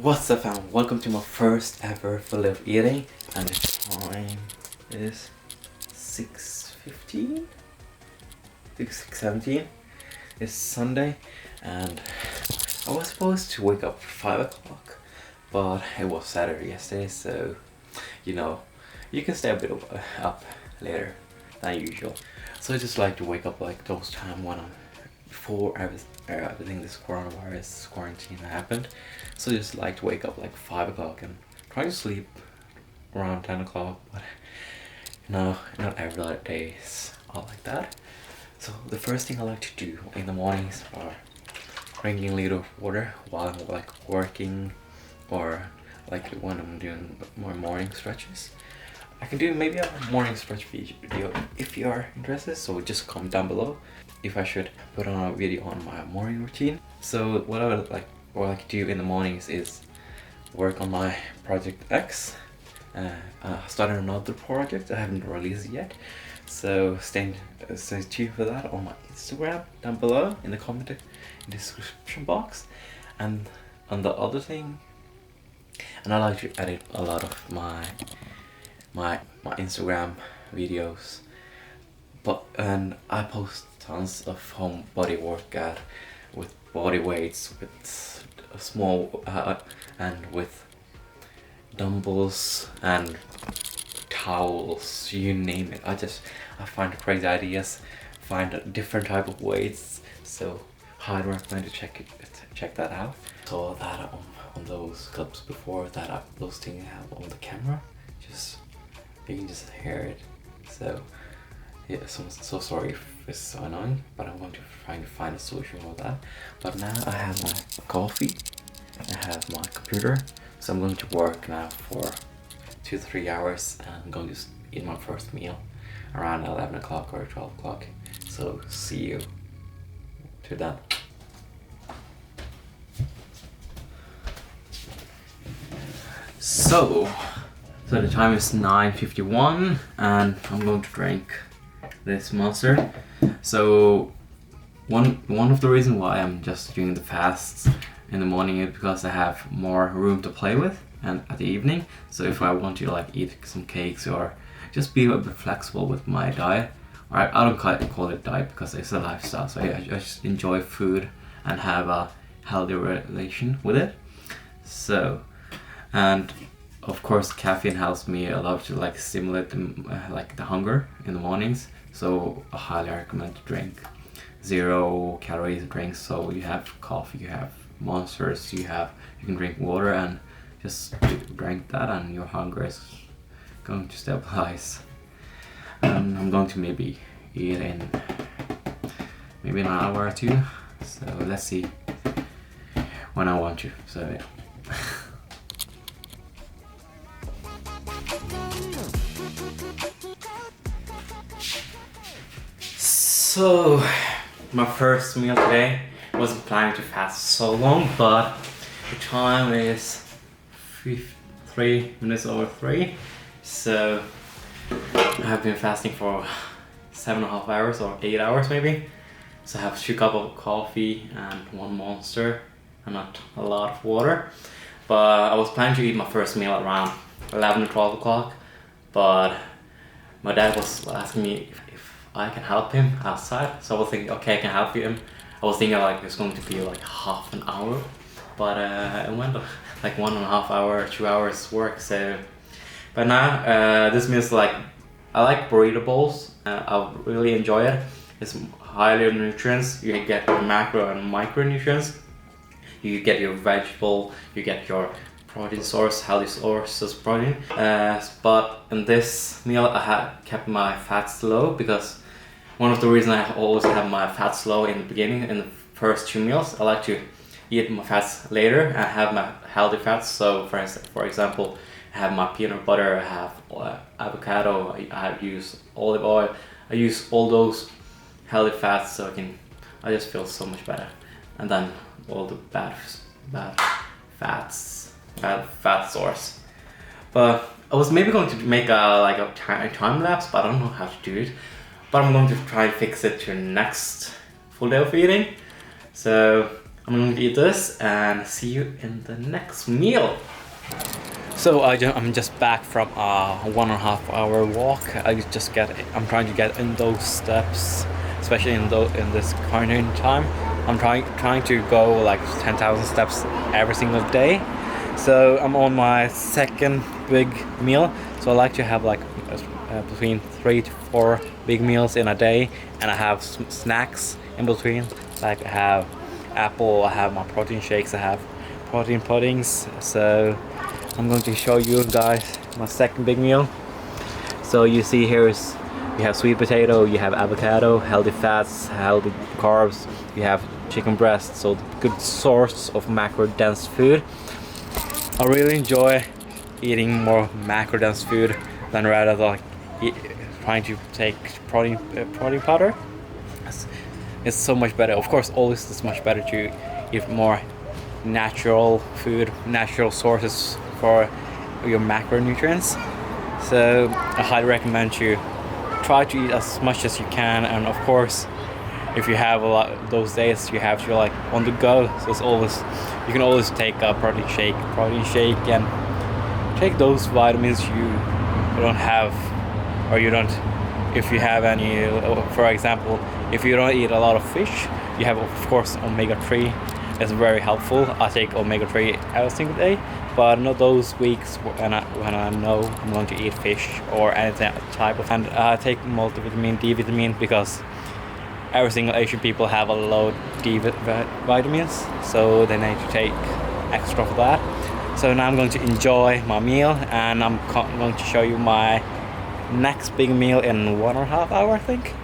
What's up fam, welcome to my first ever full of eating, and the time is 6:15, 6:17. It's Sunday and I was supposed to wake up at 5 o'clock, but it was Saturday yesterday, so you can stay a bit up later than usual. So I just like to wake up like those time when I'm before everything this coronavirus quarantine happened. So I just like to wake up like 5 o'clock and try to sleep around 10 o'clock, but not every day is all like that. So the first thing I like to do in the mornings are drinking a liter of water while I'm like working, or like when I'm doing more morning stretches. I can do maybe a morning stretch video if you are interested, so just comment down below if I should put on a video on my morning routine. So what I like to do in the mornings is work on my project X. I started another project, I haven't released it yet, so stay tuned for that on my Instagram down below in the description box. And on the other thing, and I like to edit a lot of my Instagram videos, and I post tons of home body workout with body weights, with small and with dumbbells and towels, you name it. I find crazy ideas, find different type of weights, so highly recommend to check that out. So that on those clips before that those things I have on the camera, you can just hear it. So yeah, so sorry if it's so annoying, but I'm going to try to find a solution for that. But now I have my coffee, I have my computer, so I'm going to work now for 2-3 hours, and I'm going to eat my first meal around 11 o'clock or 12 o'clock. So see you to that. So the time is 9:51 and I'm going to drink this monster. So one of the reasons why I'm just doing the fasts in the morning is because I have more room to play with and at the evening. So if I want to like eat some cakes or just be a bit flexible with my diet, or I don't call it diet because it's a lifestyle, so I just enjoy food and have a healthy relation with it. So, and of course caffeine helps me a lot to like stimulate the hunger in the mornings. So I highly recommend to drink 0 calories drinks. So you have coffee, you have monsters, you can drink water, and just drink that and your hunger is going to stabilize. And I'm going to maybe eat in maybe an hour or two, so let's see when I want to. So yeah. So my first meal today, wasn't planning to fast so long, but the time is 3 minutes over 3, so I have been fasting for 7.5 hours or 8 hours maybe. So I have 2 cups of coffee and 1 monster and not a lot of water. But I was planning to eat my first meal around 11 or 12 o'clock, but my dad was asking me if I can help him outside. So I was thinking, okay, I can help him. I was thinking like it's going to be like half an hour, but it went like 1.5 hour, 2 hours work. So, but now this means like I like burrito bowls. I really enjoy it. It's highly nutrients. You get your macro and micronutrients. You get your vegetable. You get your protein source, healthy sources of protein. But in this meal I had kept my fats low, because one of the reasons I always have my fats low in the beginning, in the first 2 meals. I like to eat my fats later and have my healthy fats. So for example, I have my peanut butter, I have avocado, I use olive oil, I use all those healthy fats, so I just feel so much better. And then all the bad fat source. But I was maybe going to make a time lapse, but I don't know how to do it. But I'm going to try and fix it to next full day of eating. So I'm going to eat this and see you in the next meal. So I'm just back from a 1.5 hour walk. I'm trying to get in those steps, especially in this quarantine time. I'm trying to go like 10,000 steps every single day. So I'm on my second big meal. So I like to have like between 3 to 4 big meals in a day, and I have some snacks in between. Like I have apple, I have my protein shakes, I have protein puddings. So I'm going to show you guys my second big meal. So you see here is you have sweet potato, you have avocado, healthy fats, healthy carbs, you have chicken breast, so good source of macro dense food. I really enjoy eating more macro dense food than rather like trying to take protein powder. It's so much better. Of course, always it's much better to eat more natural food, natural sources for your macronutrients. So I highly recommend you try to eat as much as you can, and of course if you have a lot of those days you have to like on the go, so it's always you can always take a protein shake and take those vitamins you don't have, or you don't, if you have any, for example, if you don't eat a lot of fish, you have of course omega-3. It's very helpful. I take omega-3 every single day, but not those weeks when I know I'm going to eat fish or any type of. And I take multivitamin, D vitamin, because every single Asian people have a low D vitamins, so they need to take extra for that. So now I'm going to enjoy my meal, and I'm going to show you my next big meal in 1.5 hours, I think.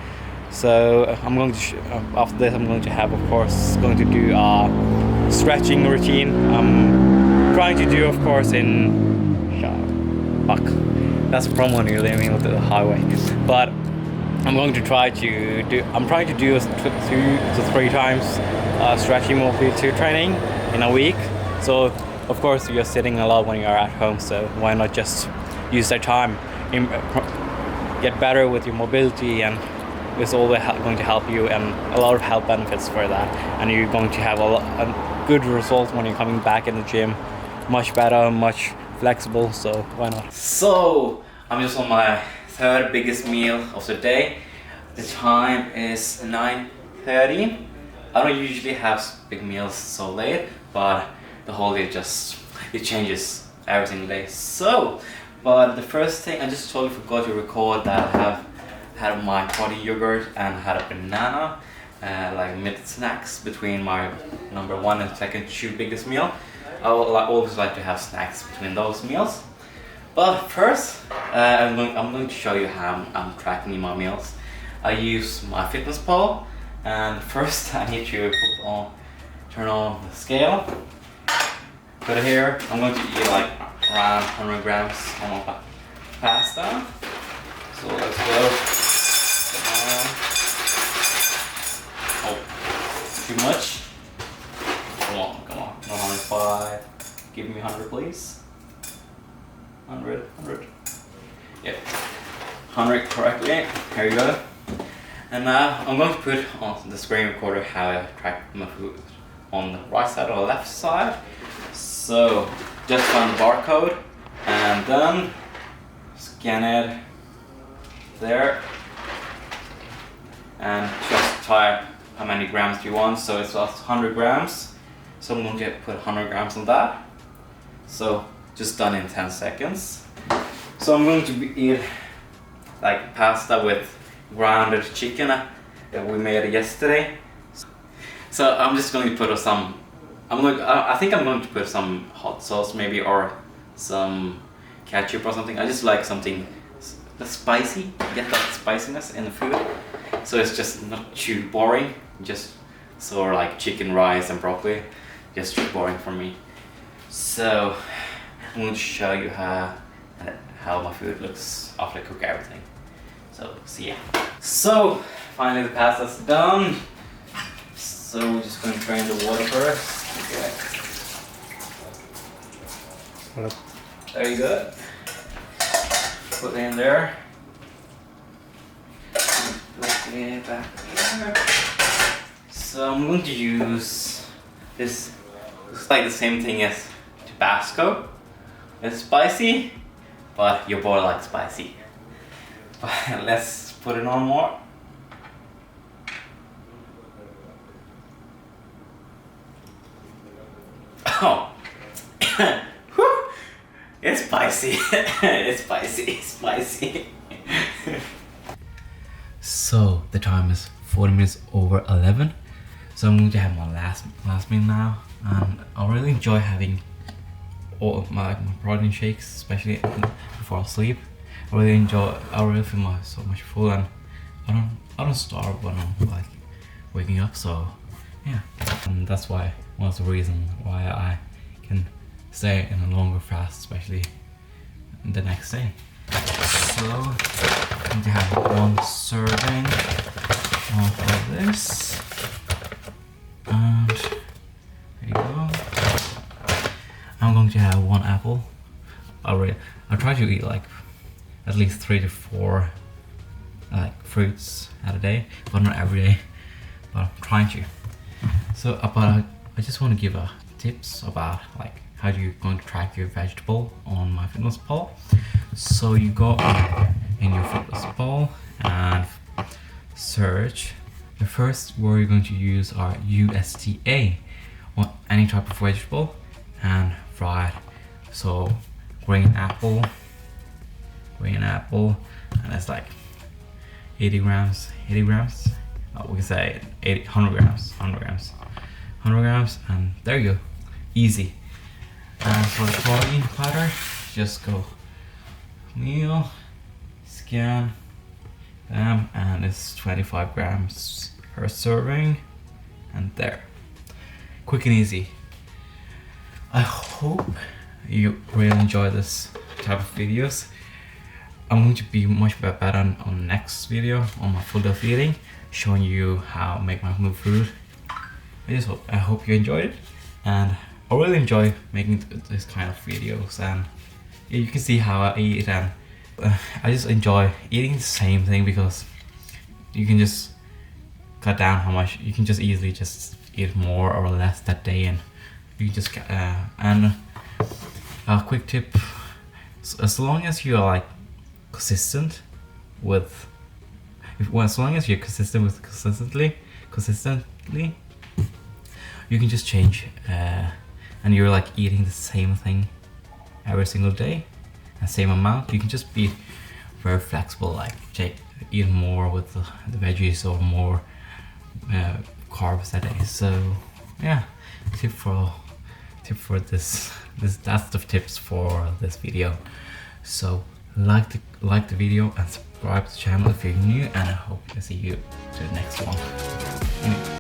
So I'm going to after this I'm going to have, of course, going to do a stretching routine. I'm trying to do, of course, that's from when you're living with the highway, but I'm going to try to do 2 to 3 times stretching mobility training in a week. So of course you're sitting a lot when you're at home, so why not just use that time, get better with your mobility, and it's always going to help you, and a lot of health benefits for that, and you're going to have a good result when you're coming back in the gym, much better, much flexible, so why not. So I'm just on my third biggest meal of the day. The time is 9:30. I don't usually have big meals so late, but the whole day it changes every single day. So, but the first thing, I just totally forgot to record that I have had my protein yogurt and had a banana, like mid snacks between my number 1 and second 2 biggest meal. I always like to have snacks between those meals. But first, I'm going to show you how I'm tracking my meals. I use my fitness pal, and first I need to turn on the scale. Put it here. I'm going to eat like around 100 grams of my pasta. So let's go. Oh, too much? Come on. No, 105. Give me 100, please. 100. Yep. 100 correctly. Here you go. And now I'm going to put on the screen recorder how I track my food on the right side or left side. So just find the barcode and then scan it there and just type how many grams you want. So it's 100 grams. So I'm going to put 100 grams on that. So just done in 10 seconds. So I'm going to eat like pasta with grounded chicken that we made yesterday. So I'm just going to put some. I think I'm going to put some hot sauce maybe, or some ketchup or something. I just like something that's spicy. Get that spiciness in the food. So it's just not too boring. Just so like chicken, rice, and broccoli. Just too boring for me. So I'm going to show you how my food looks after I cook everything. So see ya. So finally the pasta's done. So we're just going to drain the water first. Okay. There you go. Put it in there. Put it back here. So I'm going to use This looks like the same thing as Tabasco. It's spicy, but your boy likes spicy. But let's put it on more. Oh, whew. It's spicy. It's spicy. It's spicy. So the time is 40 minutes over 11. So I'm going to have my last meal now, and I really enjoy having all of my protein shakes, especially before I sleep. I really feel so much full, and I don't starve when I'm like waking up. So yeah, and that's one of the reasons why I can stay in a longer fast, especially the next day. So I'm going to have 1 serving of this, and there you go. I'm going to have 1 apple. I try to eat like at least 3 to 4 like fruits at a day, but not every day. But I'm trying to. So, but I just want to give tips about like how you're going to track your vegetable on MyFitnessPal. So you go in your FitnessPal and search. The first word you're going to use are USDA on any type of vegetable and fried. So green apple, and it's like 80 grams. Oh, we can say 100 grams, and there you go, easy. And for the protein platter, just go meal, scan, bam, and it's 25 grams per serving, and there, quick and easy. I hope you really enjoy this type of videos. I'm going to be much better on next video on my full day feeding, showing you how I make my food. I hope you enjoyed it, and I really enjoy making this kind of videos, and you can see how I eat, and I just enjoy eating the same thing because you can just cut down how much you can just easily just eat more or less that day, and you can just and a quick tip: as long as you are like consistent with, as long as you're consistently, you can just change, and you're like eating the same thing every single day and same amount. You can just be very flexible, like eat more with the veggies or more carbs that day. So yeah, tip for this that's the tips for this video. So like the video and subscribe to the channel if you're new, and I hope to see you to the next one.